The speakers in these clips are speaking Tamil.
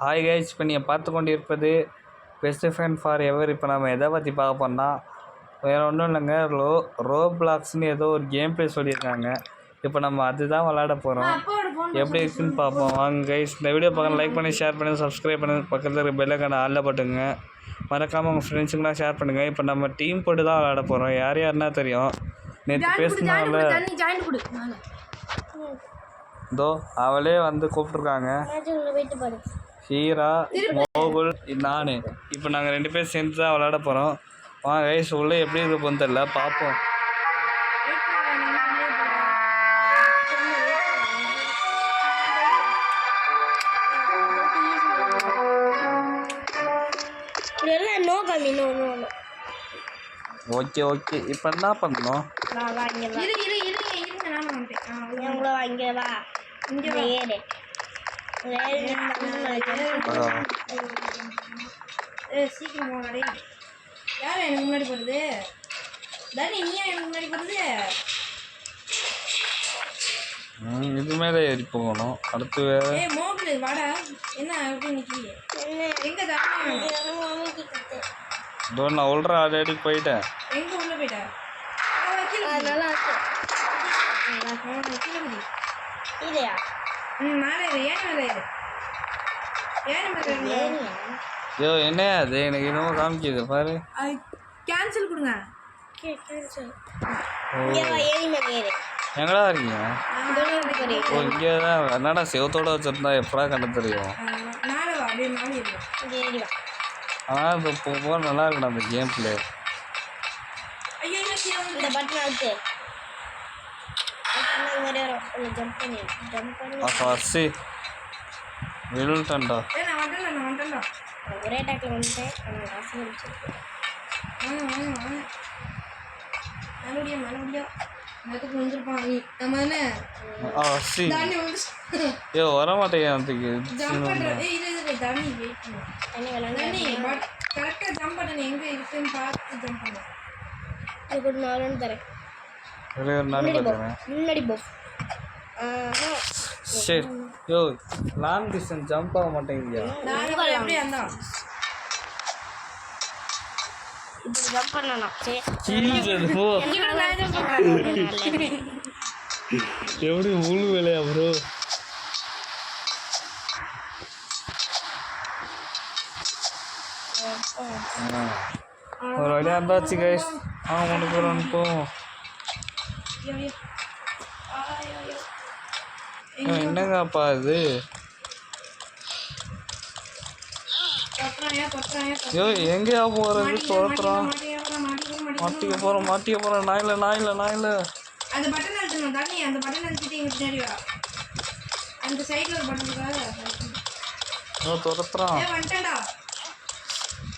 ஹாய் கைஸ், இப்போ நீங்கள் பார்த்து கொண்டு இருப்பது பெஸ்ட் ஃப்ரெண்ட் ஃபார் எவர். இப்போ நம்ம எதை பற்றி பார்க்க போகிறோம்னா வேறு ஒன்றும் இல்லைங்க, ரோப்ளாக்ஸ்னு ஏதோ ஒரு கேம் ப்ளே சொல்லியிருக்காங்க. இப்போ நம்ம அதுதான் விளாட போகிறோம். எப்படி இருக்குன்னு பார்ப்போம் வாங்க கைஸ். இந்த வீடியோ பார்க்க லைக் பண்ணி ஷேர் பண்ணி சப்ஸ்கிரைப் பண்ணி பக்கத்தில் இருக்க பெல்லைக்கான ஆளில் போட்டுங்க. மறக்காமல் உங்கள் ஃப்ரெண்ட்ஸுங்களாம் ஷேர் பண்ணுங்கள். இப்போ நம்ம டீம் போட்டு தான் விளாட போகிறோம். யாருன்னா தெரியும், நேற்று பேசினால இதோ அவளே வந்து கூப்பிட்ருக்காங்க, ஹீரா, மோகுல், நான். இப்போ நாங்கள் 2 பேர் சேர்ந்து தான் விளாட போகிறோம். வாங்க கைஸ், உள்ளே எப்படி இருக்க போன்னு தெரியல, பார்ப்போம். ஓகே ஓகே, இப்போ என்ன பண்ணணும்? சீக்கிரம் யார் எனக்கு முன்னாடி போடுறது? தனி நீயா எனக்கு முன்னாடி போடுறது? இது மேலே ஏறி போகணும். அடுத்து வேற மோபிள் வாடா. என்ன அப்படி நிற்கிறீங்க? எங்கே தண்ணி? இதோ நான் உள்ற ஆல்ரெடி போயிட்டேன். எங்கே உள்ள போயிட்டேன்? இல்லையா? மேலே ஏன் மேலே ஐயோ என்ன அது, எனக்கு என்னமோ காமிக்குது பாரு. கேன்சல் கொடுங்க. எங்கடா இருக்கீங்க? ஓ இங்கே தான். என்னடா செவத்தோட வச்சிருந்தா எப்படா கண்ணு தெரியும்? ஆனால் இப்போ போக நல்லா இருக்கணும் அந்த கேம் பிளே. ஃபர்ஸ்ட் விழுட்டா ஒரே டாக்ல வந்துட்டேன். வர மாட்டேன். சரி யோ, லாங் டிஸ்டன்ஸ் ஜம்ப் ஆக மாட்டேங்குது. எப்படி முழு வேலையா ப்ரோ? ஒரு வழியாக இருந்தாச்சு கைஸ். மூணு பேர் அனுப்போம். என்னங்கப்பா இது? ஐயோ எங்கேயா போகிறது? தோத்துறோம். மாட்டிக்க போகிறோம். நாயில அந்த பட்டன் அழுத்தணும் தண்ணி. அந்த பட்டன் அழுத்திட்டு இங்கே பின்னாடி வா. அந்த சைடில் ஒரு பட்டன் இருக்கா? துரத்துறான். வந்துட்டேன்டா.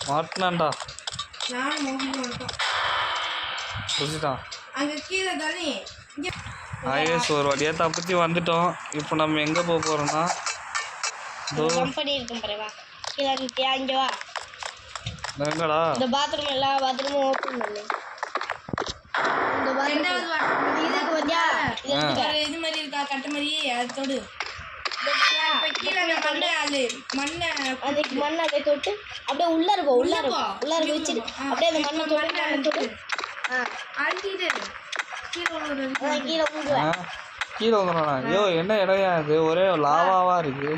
மாட்டினான்டா. நான் மோகில் வந்துட்டோம். புரிஞ்சுட்டான். அங்கே கீழே தண்ணி. ஐஎஸ் ஒரு வழியாக தப்பிச்சு வந்துட்டோம். இப்போ நம்ம எங்கே போக போகிறோம்னா எங்கடா? இந்த பாத்ரூம் எல்லா பாத்ரூமும் ஓப்பன் பண்ணு. இது மாதிரி இருக்கா கட்ட மாதிரி? அது தொடு. மண்ணை அப்படியே தொட்டு அப்படியே உள்ளார வச்சுட்டு அப்படியே அந்த மண்ணை தொட்டு கீழே வந்துடுறா. ஐயோ என்ன இடையா இது? ஒரே லாவாவா இருக்கு.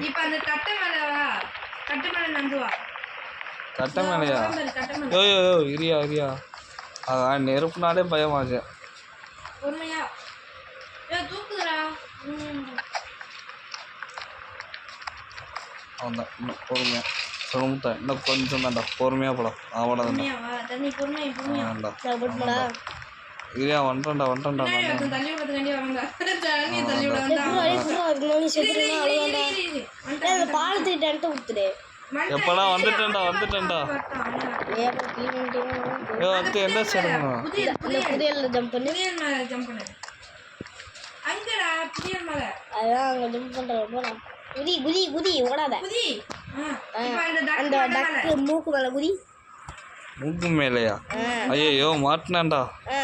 கட்ட மேலையா? யோ இரியா. நெருப்புனாலே பயமாச்சு. அவன்தான் இன்னும் பொறுமையா சொல்ல. இன்னும் கொஞ்சம் தான்டா, பொறுமையா போலாம். அவ்வளோதான்டா. இரியா வந்துட்டேன்டா. எப்படா வந்துட்டேன்டா. அடுத்து எந்த சைடு ஜம்ப் பண்ணு. அங்கடா புதிய மலை. அதான் அங்க ஜம்ப் பண்றப்போ குதி ஓடாத. அந்த டக்கு மூக்கு மேல குதி. மூக்கு மேலையா? ஐயோ மாட்டினான்டா.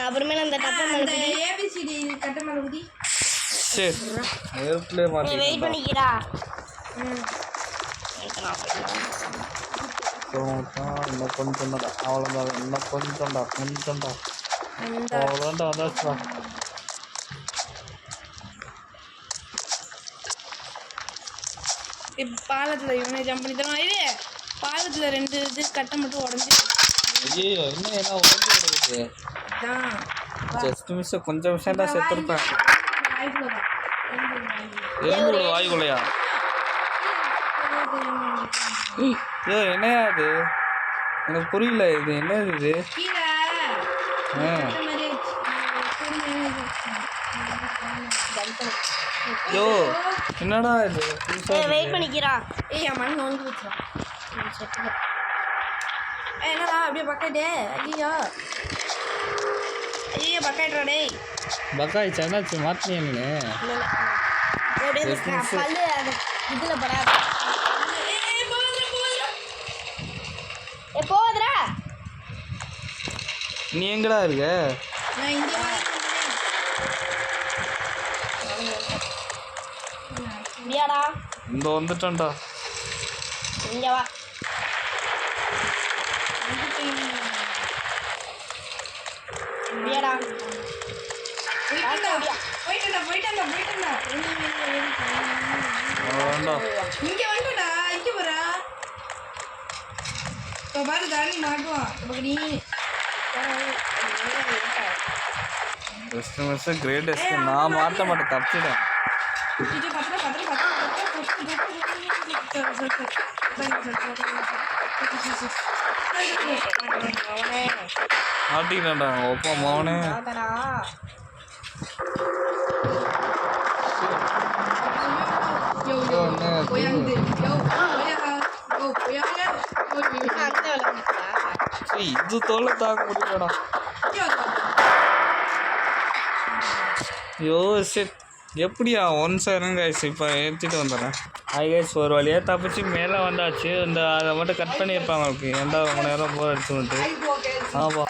அப்புறமேல அந்த டப்பா மேல குதி. ஏபிசிடி கட்ட மேல குதி. சரி நெருப்புல மாட்டி. வெயிட் பண்ணிக்கிறா. இன்னும் கொஞ்சம் தான் அவ்வளோதான், இன்னும் கொஞ்சம்டா அந்த அவ்வளோதான்டா வந்தாச்சுடா. இப்போ பாலத்தில் இவனே ஜம்ப் பண்ணி தருவான். இது பாலத்தில் 2 இது கட்டை மட்டும் உடஞ்சி. ஐயோ இன்னும் என்ன உடஞ்சி கிடக்குது. தான் ஜஸ்ட் மிஸ் கொஞ்சம் விஷயம் தான் செத்துருப்பேன். வாய்க்குள்ள எறும்பு வாய்க்குள்ளையா? ஐயோ என்னையா இது, எனக்கு புரியல, இது என்னது இது? கீழே ஆ ஐயோ என்னடா இது வெயிட் பண்ணிக்கிறா. ஏய் என் மண் வந்து வச்சுருவான். என்னடா அப்படியே பக்கெட்டு? ஐயோ பக்கெட்ரா டேய். பக்காய் என்னாச்சு மாற்றினியா நீ? பல்லு அந்த இதில் படாது. போதுரா நீ எங்கடா இருக்க? நான் இங்கே முடியாடா. இந்த வந்துட்டேன்டா. இங்கே வா. முடியாடா. போயிட்டா. இங்கே வந்துடா. இங்கே போறா. இப்போ பாரு தாண்டி மாட்டுவான். இப்போ நீ பெஸ்ட் மிஸ் கிரேட்டஸ்ட். நான் மாட்ட மாட்டேன், தப்பிச்சிட்டேன். மாட்டிக்கிட்டான்டா ஒப்பா மவனே. இது தோலை தாக்க முடியலடா. ஐயோ ஷிட், எப்படியா 1 செகண்ட் கைஸ், இப்போ ஏற்றிட்டு வந்துடுறேன். கைஸ் ஒரு வழியாக தப்பிச்சு மேலே வந்தாச்சு. இந்த அதை மட்டும் கட் பண்ணியிருப்பாங்க அவங்களுக்கு, ஏன்டா ரொம்ப நேரம் போர் அடிச்சுட்டு. ஆமாம்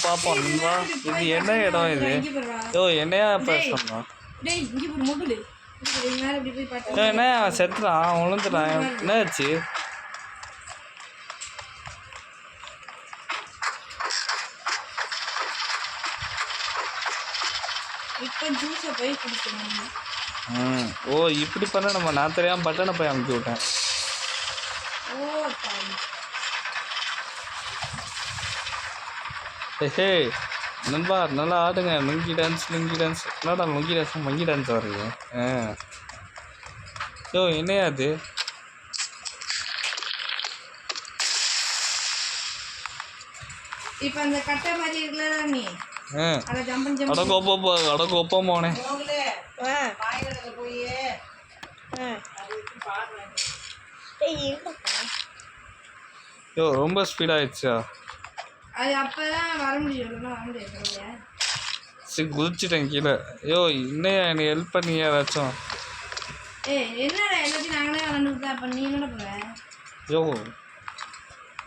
பார்ப்போம் நண்பா. இது என்ன இடம் இது? யோ என்னையா பேசணும்? என்ன செத்துறான், விழுந்துட்டான், என்னாச்சு? ஓ இப்படி பண்ண நம்ம, நான் தெரியாம பட்டனை போய் அமுக்கி விட்டேன். ஹே நண்பா நல்லா ஆடுங்க. லுங்கி டான்ஸ் என்னடா லுங்கி டான்ஸ் மங்கி டான்ஸ் வருது? யோ என்னையா அது? இப்போ அந்த கட்டை மாதிரி இருக்குல்ல நீ, அடக்கோப்பா மோனே. யோ ரொம்ப ஸ்பீட் ஆயிடுச்சா? அது அப்பதான் வர முடியும். சரி குதிச்சிட்டேன் கீழே. யோ இன்னையா எனக்கு ஹெல்ப் பண்ணி யாராச்சும்? என்னடா எல்லாத்தையும் நாங்களே விளாண்டுதான். அப்ப நீ என்னடா போற? யோ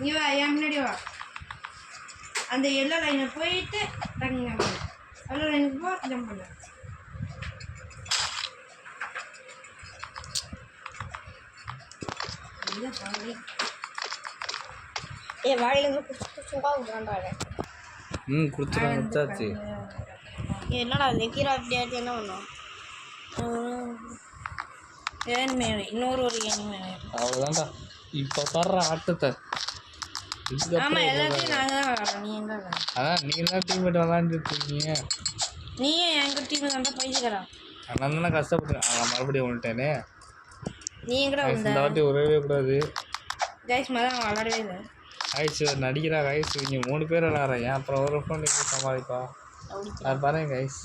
நீ வா, என் முன்னாடி வா. அந்த எல்லோ லைனை போயிட்டு எல்லோ லைனுக்கு போ, ஜம்ப் பண்ண. கொடுத்தாச்சு. என்னடா லெக்கீரா அப்படியே என்ன பண்ணும்? இன்னொரு அவ்வளோதான்டா. இப்போ பாடுற ஆட்டத்தை. ஆமாம் எல்லாத்தையும் நாங்கள் தான் விளாட்றோம். நீ எங்கே விளாட்ற? அதான் நீங்கள் தான் டீம்மேட் விளாண்டுட்டு இருக்கீங்க. நீயும் எங்கள் டீம் தான் பைசிக்கிறா. நான் தானே கஷ்டப்பட்டு மறுபடியும் வந்துட்டேனே. நீ எங்கடா இந்த வாட்டி உறவே கூடாது. கைஸ் மாதிரி அவன் விளாடவே இல்லை. கைஸ் நடிக்கிறா கைஸ், இங்கே 3 பேர் விளாட்றேன். ஏன் அப்புறம் ஒரு ஃபோன் சமாளிப்பா. அது பாருங்க கைஸ்,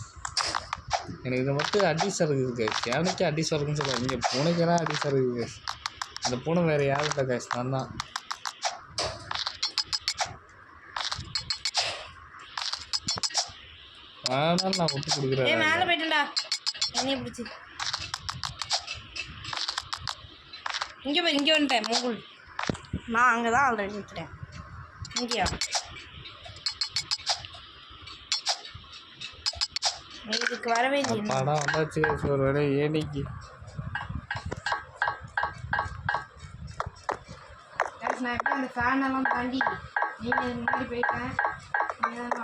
எனக்கு இதை மட்டும் அடிசாக இருக்குது கைஸ். யானைக்கு அடிசாக இருக்குன்னு சொல்லுவாங்க, இங்கே பூனைக்கெல்லாம் அடிசாக இருக்குது கைஸ். அந்த பூனை வேறு யாரும் இல்லை கைஸ், நான் தான். ஆனால் நான் விட்டு கொடுக்குறேன். மேலே போயிட்டேன்டா, என்னைய பிடிச்சி. இங்கே போய் இங்கே வந்துட்டேன் மூகுல். நான் அங்கே தான் ஆல்ரெடி நிற்கிறேன். இங்கேயா? இதுக்கு வரவே இல்லை. படம் வந்தாச்சு கைஸ். ஒரு வேலை ஏனிக்கு நான் எப்படி அந்த ஃபேனெல்லாம் தாண்டி நீங்கள் முன்னாடி போயிட்டேன்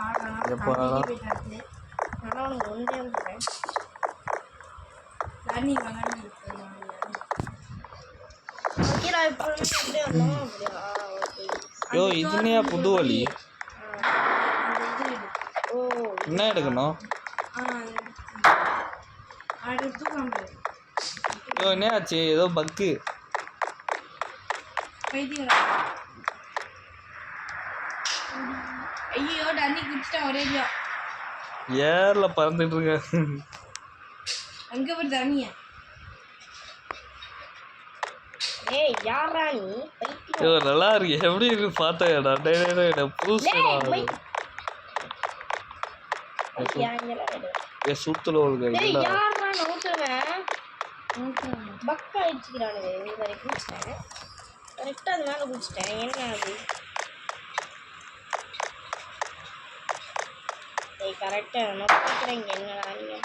ஆடலாம் போயிட்டாச்சு ஆனால் உனக்கு ஒன்றே வந்துட்டேன் தண்ணி விளாடி ஓகேடா இப்போ அப்படியே வந்தோம் அப்படியா ஓகே யோ இதுனையா புது வழி அந்த இது ஓ என்ன எடுக்கணும் அது தூக்கம் யோ என்ன ஆச்சு ஏதோ பக்கு பைத்தியங்களா ஐயோ தண்ணி குடிச்சிட்டேன் ஒரேடியா ஏர்ல பறந்துட்டு இருக்க அங்கே போய் தண்ணியா ஏய் யாரா நீ பைத்தியம் யோ நல்லா இருக்கு எப்படி இருக்கு பார்த்தேடா டேய் புதுசுடா ஏ சுத்துல ஒரு டேய் யாரா நோட்டுவேன் பக்கா அடிச்சுக்கிறானு இது வரை குடிச்சிட்டேன் கரெக்டாக அது மேலே குடிச்சிட்டேன் என்ன அது டேய் கரெக்டாக நான் பார்க்குறேன் இங்கே என்னடா நீங்கள்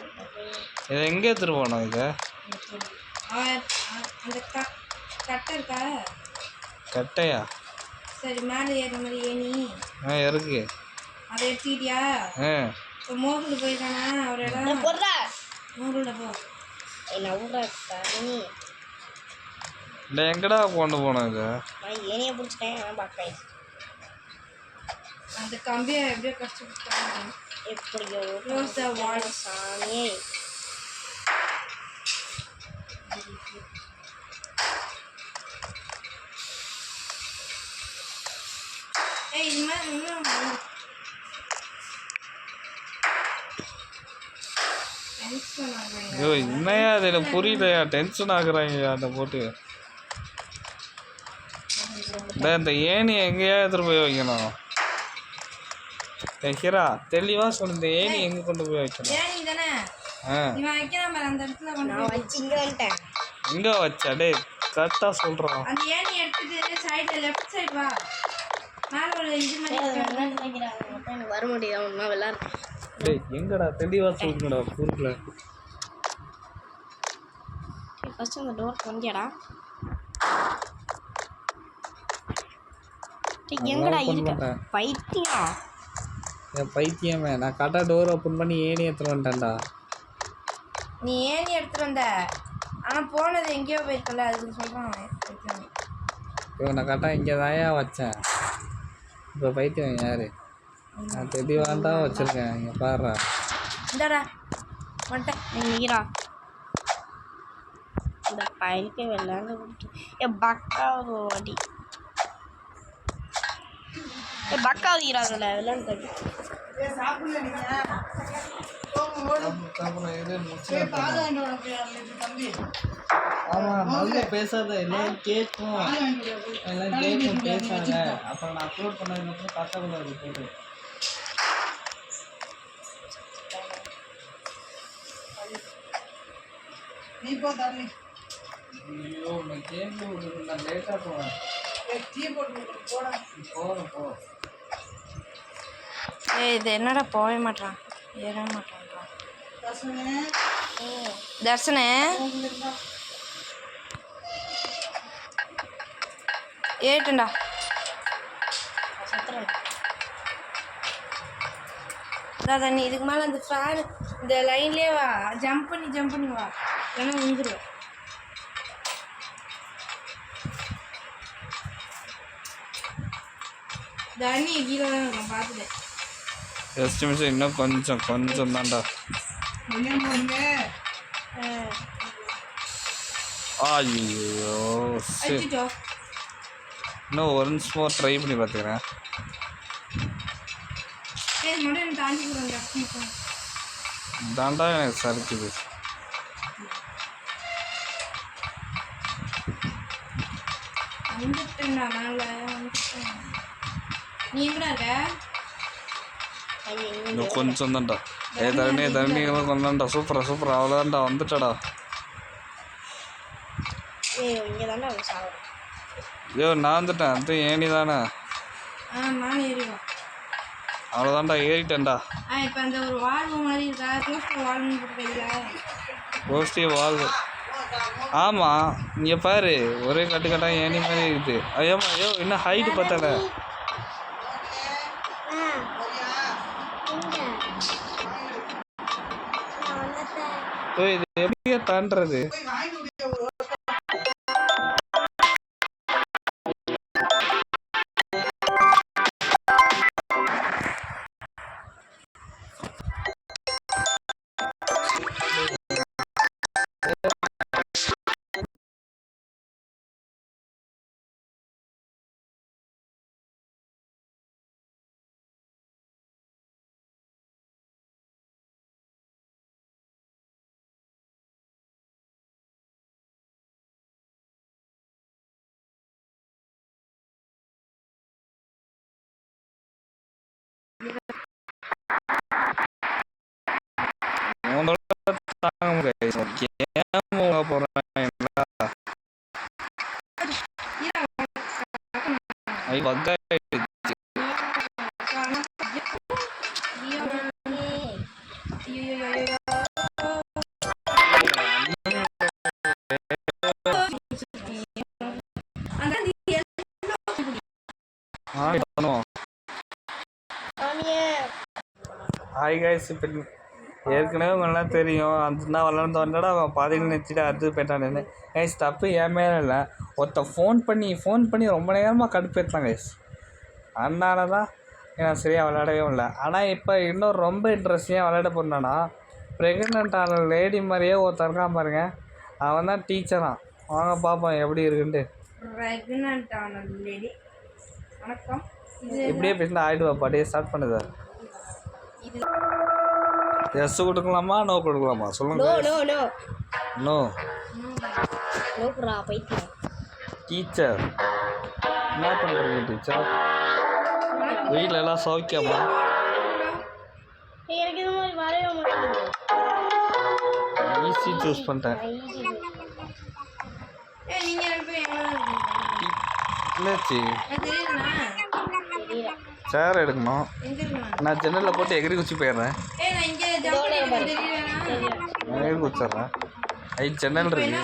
இதை எங்கே எடுத்துட்டு போனோம் இதை அந்த கட்டை இருக்கா கட்டையா சரி மேலே ஏற மாதிரி ஏனி இருக்கு அதை எடுத்துக்கிட்டியா இப்போ மோகுண்டு போயிருக்கானா ஒரு இடம் மோகுண்ட போ என்ன ஊரா தண்ணி இல்லை எங்கடா கொண்டு போனோம் இது நான் ஏனியை பிடிச்சிட்டேன் நான் பார்க்குறேன் அந்த கம்பியை எப்படியோ கஷ்டப்பட்டாங்க எப்படியோ க்ளோஸ் த வால் சாமி ஏய் இது மாதிரி இன்னும் ஐயோ என்னையா அது எனக்கு புரியலையா டென்ஷன் ஆகுறாங்க அதை போட்டு இந்த ஏணி எங்கேயா எடுத்துட்டு போய் வைக்கணும் ஹீரா தெளிவா சொல்லு இந்த ஏணி எங்க கொண்டு போய் வைக்கணும் ஏணி தானே இவன் வைக்கிறான் பாரு அந்த இடத்துல நான் வச்சு இங்க வந்துட்டேன் எங்க வச்சா டேய் கரெக்டா சொல்றான் அந்த ஏணி எடுத்துட்டு சைடுல லெஃப்ட் சைடு வா மேல ஒரு இது மாதிரி நினைக்கிறாங்க வர முடியாது ஒண்ணா விளையாடு டேய் எங்கடா தெளிவா சொல்லுங்கடா புரியல ஃபர்ஸ்ட் அந்த டோர் கொஞ்சடா டேய் எங்கடா இருக்க பைத்தியம் என் பைத்தியமே நான் கரெக்டா டோர் ஓபன் பண்ணி ஏணி எடுத்துட்டு வந்துட்டேன்டா நீ ஏணி எடுத்துட்டு வந்த ஆனா போனது எங்கேயோ போயிருக்கல அதுக்கு சொல்றான் நான் கரெக்டா இங்கே தாயா வச்சேன் இப்போ பைத்தியம் யாரு நான் தெளிவாக தான் வச்சுருக்கேன் இங்கே பாடுறா இந்தாடா வந்துட்டேன் நீ நீரா இந்த பையனுக்கு விளையாண்டு கொடுத்து பக்காவது அடி பக்காவது ஈராதில்ல விளையாண்டு ஆமாம் நல்லா பேசாத எல்லாம் கேட்கும் எல்லாம் கேட்கும் பேசாத அப்புறம் நான் அப்லோட் பண்ணதுக்கப்புறம் கட்டக்கூடாது போட்டு நீ போ தண்ணி ஐயோ நான் கேம் விடுறது நான் லேட்டாக போவேன் டீ போட்டு போடா போகிறேன் போ இது என்னடா போகவே மாட்டான் ஏற மாட்டான்றான் தர்சனே ஏட்டுண்டா அதான் நீ இதுக்கு மேலே அந்த ஃபேன் இந்த லைன்லேயே வா ஜம்ப் பண்ணி வா இல்லைன்னா விழுந்துருவேன் தண்ணி கீழே தான் இருக்கும் பார்த்துட்டேன் எஸ்டிமேஷன் இன்னும் கொஞ்சம் தான்டா ஐயோ இன்னும் ஒன்ஸ் மோர் ட்ரை பண்ணி பார்த்துக்கிறேன் தாண்டா எனக்கு சறுக்குது இன்னும் கொஞ்சம் தான்டா தண்ணி கொண்டாண்டா சூப்பரா அவ்வளோதான்டா வந்துட்டடா ஐயோ நான் வந்துட்டேன் அது ஏணி தானே அவ்வளோதான்டா ஏறிட்டேன்டா இப்போ அந்த ஒரு வாழ்வு மாதிரி இருக்கா க்ளோஸ் வால்னு போட்டுருக்கீங்களா ரோஸ்டி வாழ்வு ஆமாம் இங்கே பாரு ஒரே கட்டு கட்டாக ஏணி மாதிரி இருக்குது. ஐயோம்மா ஐயோ இன்னும் ஹைட்டு பத்தலை. ஓ இது எப்படியே தாண்டுறது? தாங்க முடியாது. கேம் போகிறேன் பக்காயிடுச்சு. ஹாய் கைஸ், இப்போ ஏற்கனவே உங்களெலாம் தெரியும் அந்த நான் வளர்ந்து வந்தாடா அவன் பாதியில் நினச்சிட்டு அது போயிட்டான்னு. கைஸ் தப்பு என் மேலே இல்லை, ஒருத்தன் ஃபோன் பண்ணி ரொம்ப நேரமாக கடுப்பேற்றான் கைஸ். அதனால தான் நான் சரியாக விளையாடவே இல்லை. ஆனால் இப்போ இன்னும் ரொம்ப இன்ட்ரெஸ்டிங்காக விளையாட போனானா ப்ரெக்னென்ட் ஆன லேடி மாதிரியே ஒருத்தன் இருக்கான் பாருங்க, அவன் தான் டீச்சரான். வாங்க பார்ப்போம் எப்படி இருக்குன்ட்டு. ப்ரெக்னென்ட் ஆன லேடி வணக்கம். இப்படியே பேசினா ஆகிடுவா பாட்டியே ஸ்டார்ட் பண்ணுதா? எஸ் கொடுக்கலாமா நோ கொடுக்கலாமா சொல்லுங்க. நோ டீச்சர் என்ன பண்ணுறீங்க டீச்சர்? வீட்டில் எல்லாம் சௌக்கியமா? ஈஸி சூஸ் பண்ணிட்டேன். இல்லைச்சி சேர் எடுக்கணும். நான் ஜன்னலில் போட்டு எகிரி குச்சி போயிடுறேன். எகிரி குச்சிட்றேன். ஜன்னல் இருக்கு.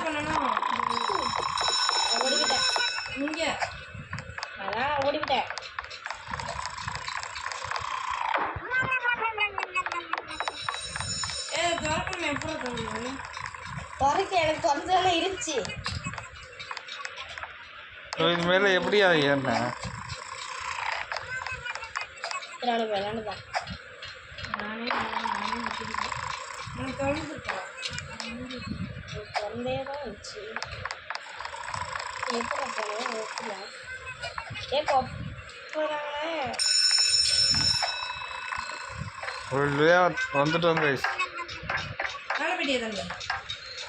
இது மேலே எப்படியா என்ன வந்துட்டோம் கைஸ்.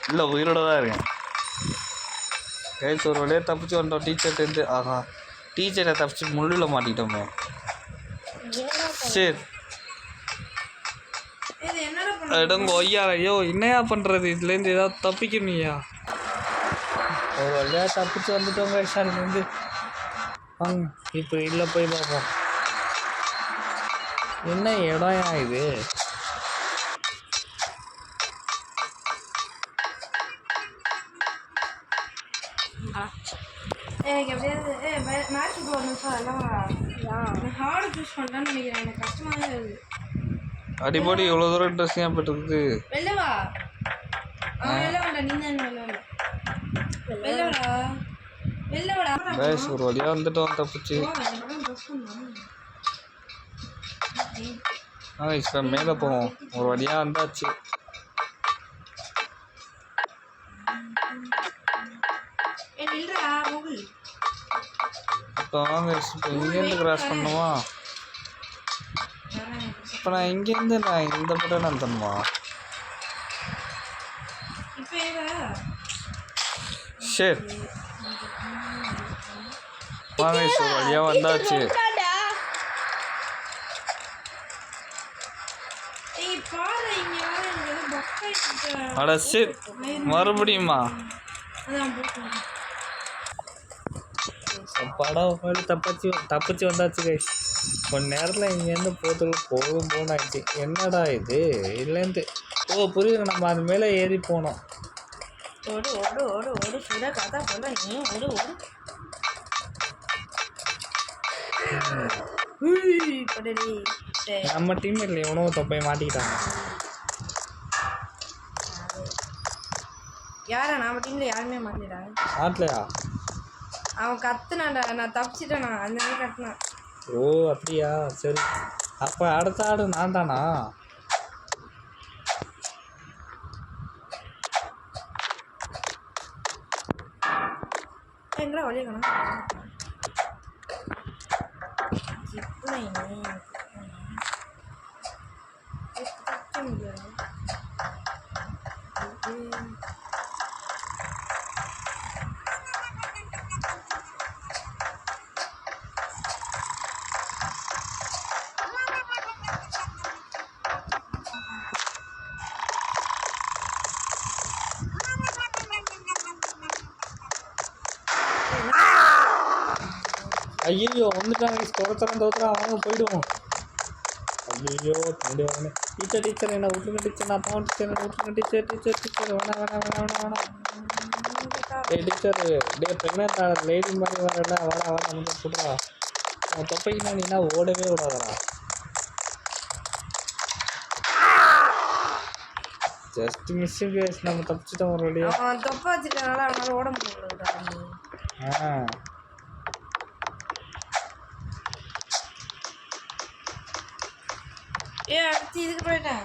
இல்லை உயிரோட தான் இருக்கேன் கைஸ். ஒரு வழியாக தப்பிச்சு வந்துட்டோம் டீச்சர்கிட்டேருந்து. ஆஹா டீச்சரை தப்பிச்சு முள்ளில் மாட்டிக்கிட்டோமே. சரி இடங்க ஒய்யா. ஐயோ என்னையா பண்ணுறது? இதுலேருந்து ஏதாவது தப்பிக்கணும்யா. ஒரு வழியாக தப்பிச்சு வந்துட்டோங்க அதுலேருந்து. வாங்க இப்போ இல்லை போய் பார்ப்போம் என்ன இடம் இது. எனக்கு எப்படியாவது மேட்ச் போகணும் சார். எல்லாம் ஹார்டு சூஸ் பண்ணலான்னு நினைக்கிறேன். எனக்கு கஷ்டமாக தான் இருக்குது. அடிப்படி இவ்வளோ தூரம் இன்ட்ரெஸ்டிங்காக போயிட்டு வெளிலவா வெளில வேண்டா. நீ தான் வெளிலவாடா. ஒரு வழியாக வந்துட்டோம் தப்பிச்சு. இப்போ மேலே போவோம். ஒரு வழியாக வந்தாச்சு. இப்போ வாங்க இப்போ இங்கேருந்து கிராஸ் பண்ணுமா? இப்போ நான் இங்கேருந்து இந்த பட்டம் நான் தரணுமா? சரி வாங்க இப்போ வழியாக வந்தாச்சு. அட சரி மறுபடியுமா படம் தப்பிச்சு வந்தாச்சு கைஸ். கொஞ்ச நேரத்தில் இங்கேருந்து போகும் ஆயிடுச்சு. என்னடா இது இல்லைன்ட்டு புரியுது. நம்ம அது மேலே ஏறி போனோம். ஓடு ஓடு ஓடு ஓடு சுட கதை சொல்ல நீ ஓடு ஓடு படடி நம்ம டீம் இல்லை உணவு தொப்பை மாட்டிக்கிட்டாங்க. யாரா நம்ம டீம்ல யாருமே மாட்டிட்டாங்க. ஆட்லையா அவன் கத்துனான்டா, நான் தப்பிச்சிட்டேனா அந்த மாதிரி கத்துனான். ஓ அப்படியா, சரி. அப்போ அடுத்த ஆடு நான் தானா? எங்கடா வழிய காணோம். ஐயோ வந்துட்டாங்க, தோத்துறான் வாங்க போயிடுவோம். ஐயோ தம்பி வாங்க. டீச்சர் என்ன விட்டுருங்க டீச்சர், நான் போன டீச்சர் என்ன விட்டுருங்க டீச்சர் வேணாம். டீச்சர் ப்ரெக்னென்ட் லேடி மாதிரி வரல, வாடா வந்து சொல்கிறா. அவன் தொப்பைக்குனா நீனா ஓடவே விடாதடா. ஜஸ்ட் மிஸ்ஸு கேஸ், நம்ம தப்பிச்சிட்டோம் ஒரு வழியா. அவன் தொப்பை வச்சுட்டனால அவனால ஓட முடியல. அடுத்து இதுக்கு போயிட்டேன்.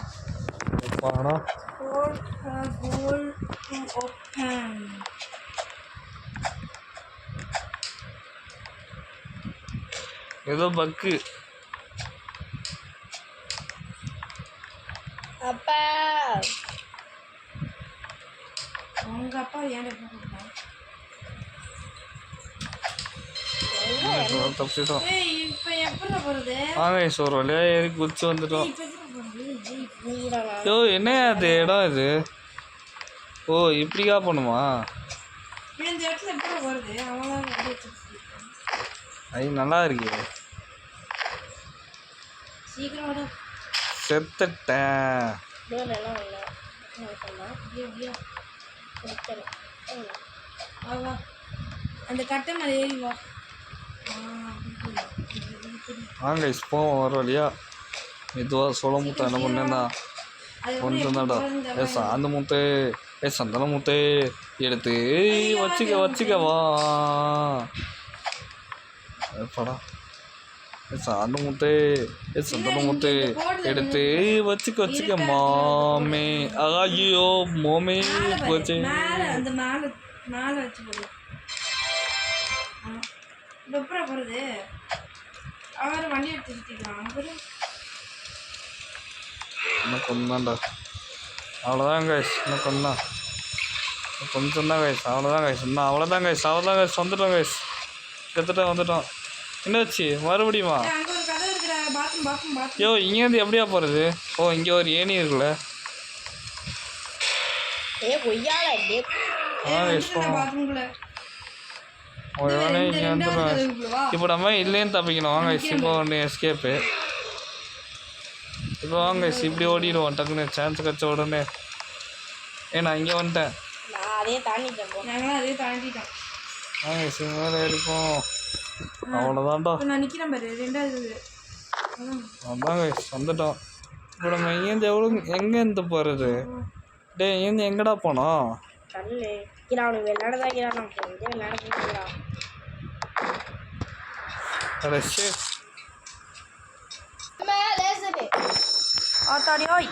ஏதோ பக்கு. அப்பா உங்க அப்பா ஏன் தப்பிச்சிட்டோம். இப்போ எப்படி போறது? வாங்க ஒரு வழியா ஏறி குதிச்சு வந்துட்டோம். யோ என்ன அது இடம் இது? ஓ இப்படிக்கா பண்ணுமா? இந்த இடத்துல எப்படி போறது? ஐ நல்லா இருக்கு. சீக்கிரம் செத்துட்டேன். அந்த கட்டை மேலே ஏறி வா. வாங்க போவோம் ஒரு வழியா. மெதுவாக சொல்ல மூட்டை என்ன பண்ணேன்னா கொஞ்சம் தான்டா. சாந்த மூட்டை சந்தன மூட்டை எடுத்து வச்சுக்கவா படம். சாந்த மூட்டை சந்தன மூட்டை எடுத்து வச்சுக்க மாமே. ஐயோ மோமே போச்சு. அந்த மேலே வச்சு போடு. எப்படா போகிறது? அவர் வண்டி எடுத்துக்கிட்டான். இன்னும் கொஞ்சம்தான்டா, அவ்வளோதான் கைஸ். இன்னும் கொஞ்சம் தான் கைஸ், அவ்வளோதான் கைஸ். வந்துட்டோம் கைஸ், வந்துட்டோம். என்ன வச்சு மறுபடியுமா? யோ இங்கேருந்து எப்படியா போகிறது? ஓ இங்கே ஒரு ஏணி இருக்குல்ல. இங்கே வந்துடும். இப்போ நம்ம இல்லைன்னு தப்பிக்கணும். வாங்க இப்போ ஒன்று எஸ்கேப்பு. இப்போ வாங்க இப்படி ஓடிடுவோம் டக்குன்னு, சான்ஸ் கிடச்ச உடனே. நான் இங்கே வந்துட்டேன். வாங்க மேலே இருப்போம். அவ்வளோதான்டா. அதான் வந்துட்டோம். இப்போ நம்ம இங்கேருந்து எங்கேருந்து போகிறது? இங்கேருந்து எங்கடா போனோம்? ஆத்தாடியோய்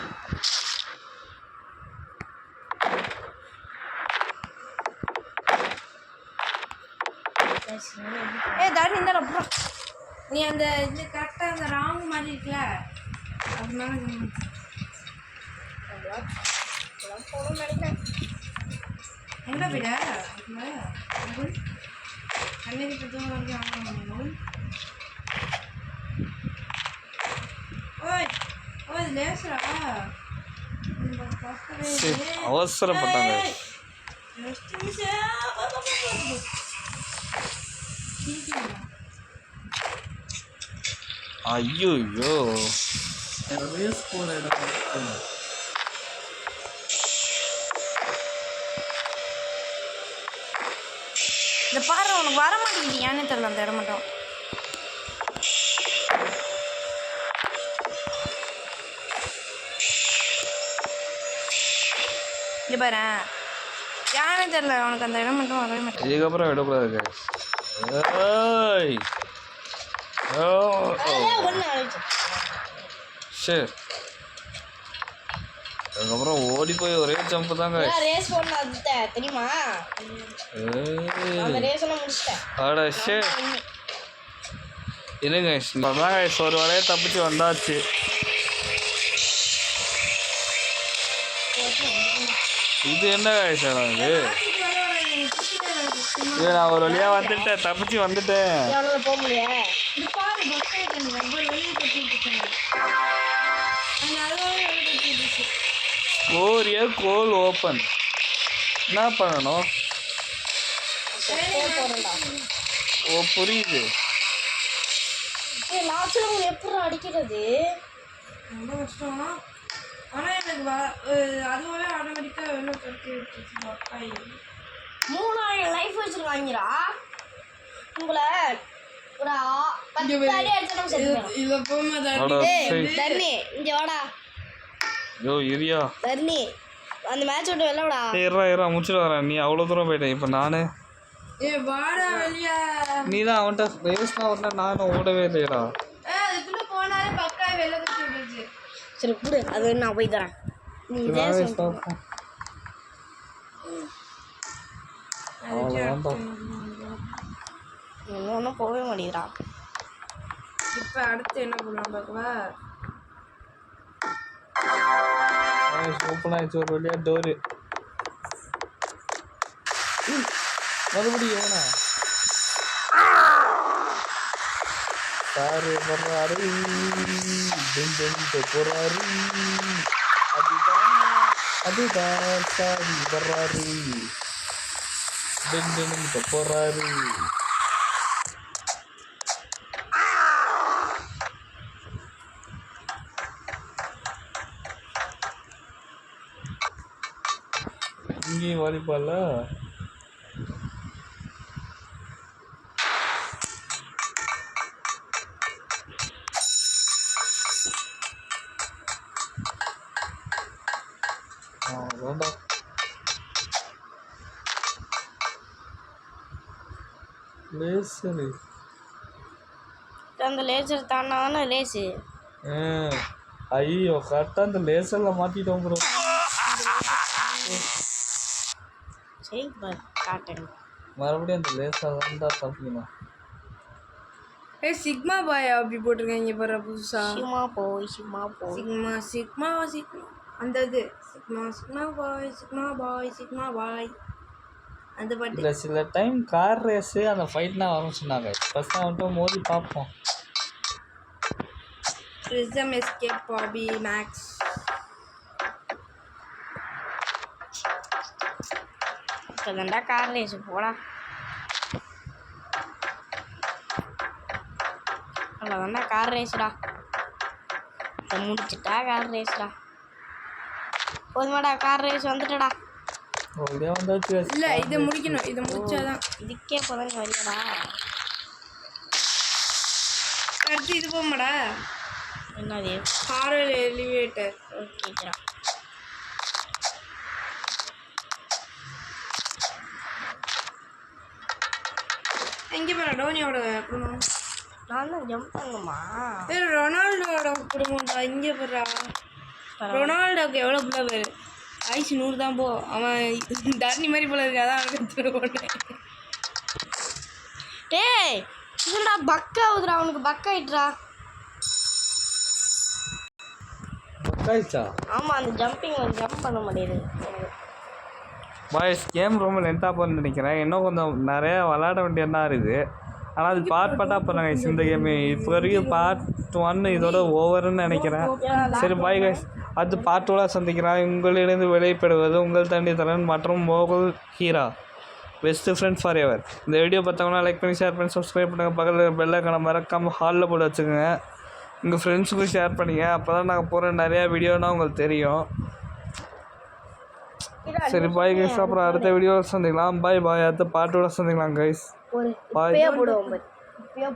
தாடி இருந்தாலும் அப்புறம் நீ அந்த இது கரெக்டாக அந்த ராங்கு மாதிரி இருக்குல்ல, அதனால போகணும்னு நினைக்கிறேன். எங்கே போயிட கண்ணகி பத்தவங்க வரைக்கும் ஆகணும். ஓய் ஓய் லேசரா அவசரப்பட்டாங்க. ஐயோ ரேஸ் போகிற இடம் இந்த பாரு உனக்கு வர மாட்டேங்குது ஏன்னு தெரியல அந்த இடம் மட்டும். இங்கே பாரு ஏன்னு தெரியல உனக்கு அந்த இடம் மட்டும் வரவே மாட்டேங்குது. இதுக்கப்புறம் விடக்கூடாது guys. ஏய் சரி அதுக்கப்புறம் ஓடி போய் ஒரே ஜம்ப் தாங்க. ரேஸ் பண்ண தெரியுமா? அந்த ரேஸ் எல்லாம் முடிச்சிட்டேன். அட ஷே இல்லைங்க guys ஒரு வேலையை தப்பிச்சு வந்தாச்சு. இது என்ன guys இது? இது நான் ஒரு வழியாக வந்துட்டேன், தப்பிச்சு வந்துட்டேன். போக முடியாது. கோரிய கோல் ஓப்பன் என்ன பண்ணணும்? ஓ புரியுது. லாஸ்ட்ல எப்படி அடிக்கிறது ரொம்ப கஷ்டம். ஆனால் எனக்கு அதுவே ஆட்டோமேட்டிக்காக வெளில கட்டி விட்டுருச்சு. 3000 லைஃப் வச்சிருக்காங்கடா. உங்களை ஒரு 10 அடி அடிச்சா நம்ம செத்துறோம். இத போமா தர்னி இங்க வாடா. யோ இரியா தர்னி அந்த மேட்ச் விட்டு வெளிலடா. ஏறா முடிச்சிட்டு வரேன். நீ அவ்வளோ தூரம் போயிட்டேன். இப்போ நானு வாடா வெளியா. நீ தான் அவன்கிட்ட ரேஸ்லாம் வரல, நானும் ஓடவே இல்லையடா. அதுக்குள்ள போனாலே பக்கா வெளில கட்டி விட்டுருச்சு. சரி கொடு, அது நான் போய் தரேன். நீ ஒன்றும் போகவே மாட்டேங்கிறா. இப்போ அடுத்து என்ன பண்ணலாம் பார்க்கவா? ஓப்பன் ஆயிடுச்சு ஒரு வழியா டோரு. மறுபடியும் எவனா சாரு வர்றாரு போறாரு. அதுதான் சாரி வர்றாரு போறாரு. இங்கேயும் வாலிபால்ல வேண்டாம். லேசரு அந்த லேசர் தானே லேஸு. ஐயோ கரெக்டாக அந்த லேசரில் மாட்டிட்டோம் ப்ரோ. சரி பாரு காட்டுங்க. மறுபடியும் அந்த லேசர் தான் தப்பிக்கணும். சிக்மா பாய் அப்படி போட்டிருக்காங்க பாரு புதுசா. சிக்மா போய் சிக்மா போய் சிக்மா சிக்மா சிக்மா அந்த இது சிக்மா சிக்மா பாய் சிக்மா பாய் சிக்மா பாய் அந்த பாட்டு. இல்லை சில டைம் கார் ரேஸு அந்த ஃபைட்லாம் வரும்னு சொன்னாங்க. ஃபஸ்ட்டு அவன்கிட்ட மோதி பார்ப்போம். ப்ரிசம் எஸ்கேப் பாபி மேக்ஸ். இப்போதான்டா கார் ரேஸு போடா. அவ்வளோதான்டா கார் ரேஸுடா. இதை முடிச்சுட்டா கார் ரேஸ்டா. போதுமாடா கார் ரேஸ் வந்துட்டடா. இல்லை இதை முடிக்கணும், இதை முடிச்சாதான். இதுக்கே போதாங்க வரியாடா. அடுத்து இது போமாடா. என்னது? Horror elevator. ஓகேடா. எங்கே போகிற டோனியோட குடும்பம்? நான் தான் ஜம்ப் பண்ணுமா? ரொனால்டோட குடும்பம்டா. இங்கே போடுறா. ரொனால்டோக்கு எவ்வளோ பிள்ளை பேர்? ஆயிடுச்சு 100 தான் போ. அவன் தர்னி மாதிரி போல இருக்கு. அதான் அவனுக்கு போட்டேன். டேய் இதுடா பக் ஆகுதுடா. அவனுக்கு பக் ஆயிட்டுடா. ஆமாம் அந்த ஜம்பிங் வந்து ஜம்ப் பண்ண முடியுது. பாய்ஸ் கேம் ரொம்ப லென்த்தாக போகணும்னு நினைக்கிறேன். இன்னும் கொஞ்சம் நிறையா விளாட வேண்டியதான் இருக்குது. ஆனால் அது பார்ட்டாக போகிறாங்க இந்த கேமு. இப்போ வரைக்கும் பார்ட் 1 இதோட ஓவர்னு நினைக்கிறேன். சரி பாய் கைஸ், அது பார்ட் 2 சந்திக்கிறேன். உங்களிலிருந்து விடைபெறுவது உங்கள் தண்ணித்தரன் மற்றும் மோகல் ஹீரா, பெஸ்ட் ஃப்ரெண்ட் ஃபார் எவர். இந்த வீடியோ பார்த்தவங்கன்னா லைக் பண்ணி ஷேர் பண்ணி சப்ஸ்கிரைப் பண்ணுங்கள். பக்கத்தில் பெல்லைக்கான மறக்காமல் ஹாலில் போட்டு வச்சுக்கோங்க. உங்கள் ஃப்ரெண்ட்ஸுக்கும் ஷேர் பண்ணிங்க. அப்போ தான் நாங்கள் போகிற நிறையா வீடியோனால் உங்களுக்கு தெரியும். சரி பாய் கைஸ், அப்புறம் அடுத்த வீடியோவில் சந்திக்கலாம். பாய் பாய். அடுத்த பாட்டோட சந்திக்கலாம் கைஸ். ஒரு பாய். இப்பயே போடுவோம் பாரு. இப்பயே